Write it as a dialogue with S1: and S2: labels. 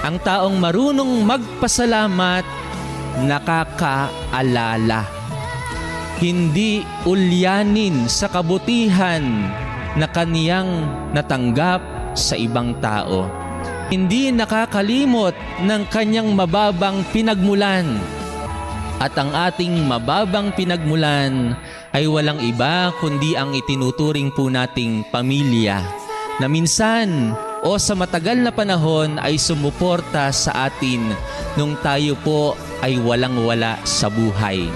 S1: Ang taong marunong magpasalamat, nakakaalala. Hindi ulyanin sa kabutihan na kaniyang natanggap sa ibang tao. Hindi nakakalimot ng kanyang mababang pinagmulan. At ang ating mababang pinagmulan ay walang iba kundi ang itinuturing po nating pamilya na minsan o sa matagal na panahon ay sumuporta sa atin nung tayo po ay walang-wala sa buhay.